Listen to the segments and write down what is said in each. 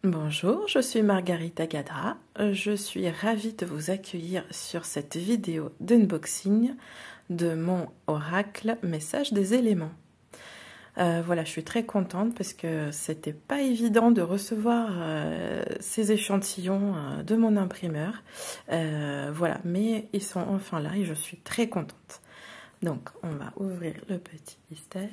Bonjour, je suis Margarita Gadra. Je suis ravie de vous accueillir sur cette vidéo d'unboxing de mon oracle message des éléments. Voilà, je suis très contente parce que c'était pas évident de recevoir ces échantillons de mon imprimeur. Voilà, mais ils sont enfin là et je suis très contente. Donc, on va ouvrir le petit mystère.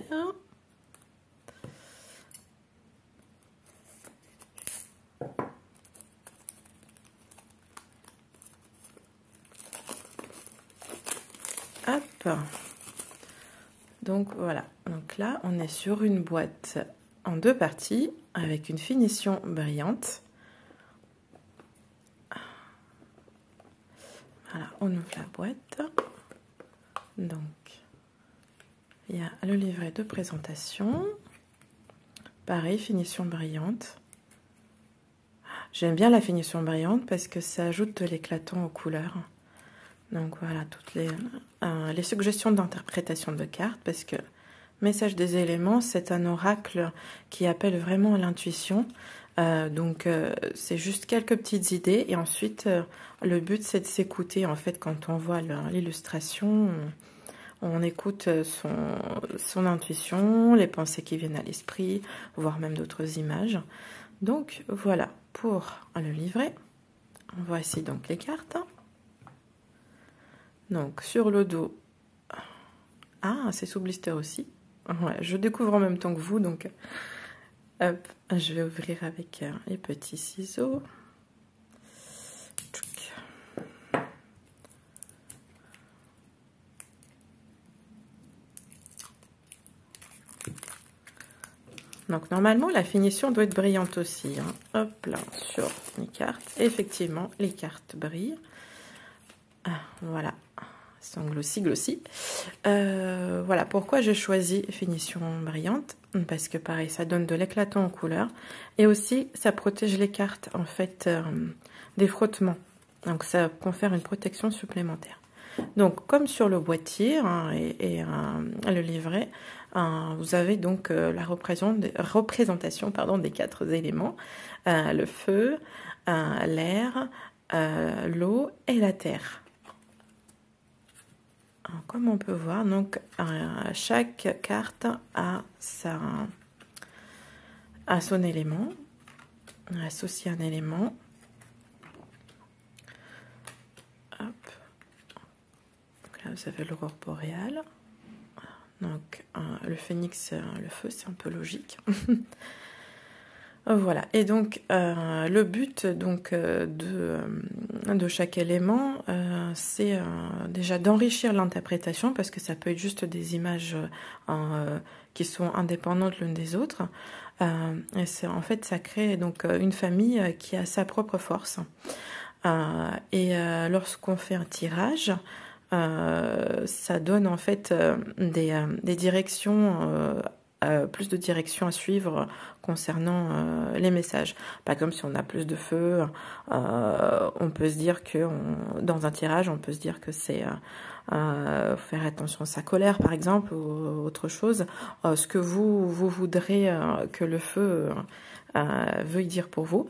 Hop. Donc voilà, donc là on est sur une boîte en deux parties avec une finition brillante. Voilà, on ouvre la boîte. Donc il y a le livret de présentation. Pareil, finition brillante. J'aime bien la finition brillante parce que ça ajoute de l'éclatant aux couleurs. Donc voilà, toutes les suggestions d'interprétation de cartes, parce que message des éléments, c'est un oracle qui appelle vraiment à l'intuition. C'est juste quelques petites idées et ensuite le but c'est de s'écouter. En fait, quand on voit l'illustration, on écoute son intuition, les pensées qui viennent à l'esprit, voire même d'autres images. Donc voilà pour le livret. Voici donc les cartes. Donc sur le dos, c'est sous blister aussi. Ouais, je découvre en même temps que vous, donc hop, je vais ouvrir avec les petits ciseaux. Donc normalement la finition doit être brillante aussi. Hop là, sur les cartes. Effectivement, les cartes brillent. Voilà. Sont glossy. Voilà pourquoi j'ai choisi finition brillante, parce que pareil ça donne de l'éclatant en couleur et aussi ça protège les cartes en fait des frottements, donc ça confère une protection supplémentaire. Donc comme sur le boîtier et le livret, vous avez donc la représentation des quatre éléments, le feu, l'air, l'eau et la terre. Comme on peut voir, donc chaque carte a son élément, associe un élément. Hop. Donc là, vous avez l'aurore boréale. Donc le phénix, le feu, c'est un peu logique. Voilà, et donc le but donc, de chaque élément, c'est déjà d'enrichir l'interprétation, parce que ça peut être juste des images qui sont indépendantes l'une des autres. En fait, ça crée donc une famille qui a sa propre force. Lorsqu'on fait un tirage, ça donne en fait des directions, plus de directions à suivre concernant les messages. Pas comme si on a plus de feu, on peut se dire que dans un tirage, on peut se dire que c'est faire attention à sa colère par exemple, ou autre chose, ce que vous voudrez que le feu veuille dire pour vous.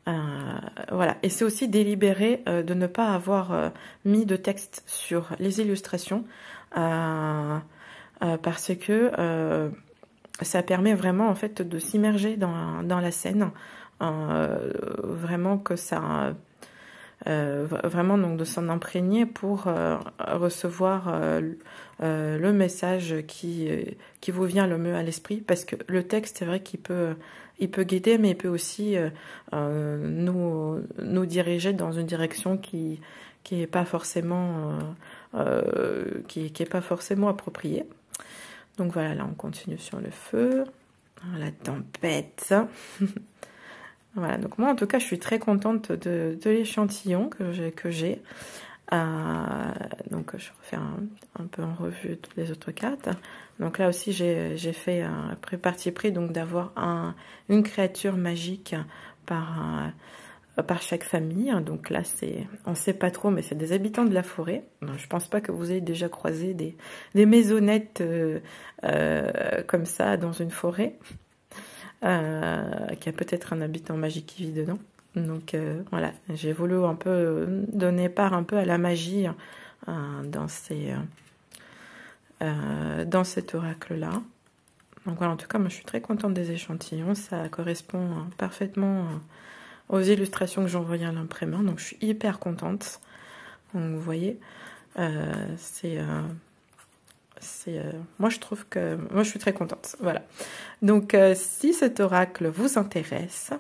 Voilà, et c'est aussi délibéré de ne pas avoir mis de texte sur les illustrations, parce que ça permet vraiment en fait de s'immerger dans la scène, vraiment que ça, vraiment donc de s'en imprégner pour recevoir le message qui vous vient le mieux à l'esprit, parce que le texte c'est vrai qu'il peut guider, mais il peut aussi nous diriger dans une direction qui est pas forcément qui est pas forcément appropriée. Donc voilà, là on continue sur le feu, la tempête. Voilà, donc moi en tout cas je suis très contente de l'échantillon que j'ai. Donc je refais un peu en revue toutes les autres cartes. Donc là aussi j'ai fait un parti pris donc d'avoir une créature magique par chaque famille. Donc là on sait pas trop, mais c'est des habitants de la forêt. Donc, je pense pas que vous ayez déjà croisé des maisonnettes comme ça dans une forêt. qui a peut-être un habitant magique qui vit dedans. Donc voilà, j'ai voulu un peu donner part un peu à la magie dans cet oracle-là. Donc voilà, en tout cas, moi je suis très contente des échantillons, ça correspond parfaitement aux illustrations que j'ai envoyées à l'imprimeur, donc je suis hyper contente. Donc vous voyez, moi je trouve que, moi je suis très contente, voilà. Donc si cet oracle vous intéresse,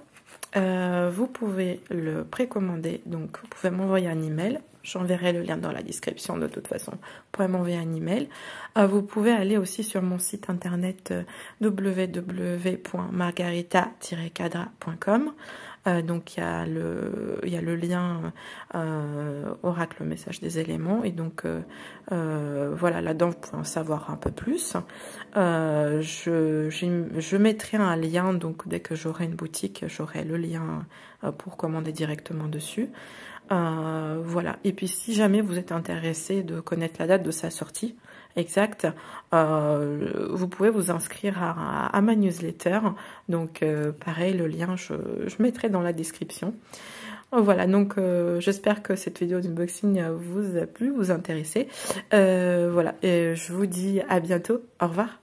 vous pouvez le précommander, donc vous pouvez m'envoyer un email, j'enverrai le lien dans la description de toute façon, vous pouvez m'envoyer un email. Vous pouvez aller aussi sur mon site internet www.margarita-cadra.com. Donc il y a le lien oracle message des éléments, et donc voilà, là-dedans vous pouvez en savoir un peu plus. Je mettrai un lien, donc dès que j'aurai une boutique, j'aurai le lien pour commander directement dessus. Voilà, et puis si jamais vous êtes intéressé de connaître la date de sa sortie exacte, vous pouvez vous inscrire à ma newsletter. Donc pareil, le lien je mettrai dans la description. Voilà, donc j'espère que cette vidéo d'unboxing vous a plu, vous intéressé. Voilà, et je vous dis à bientôt, au revoir.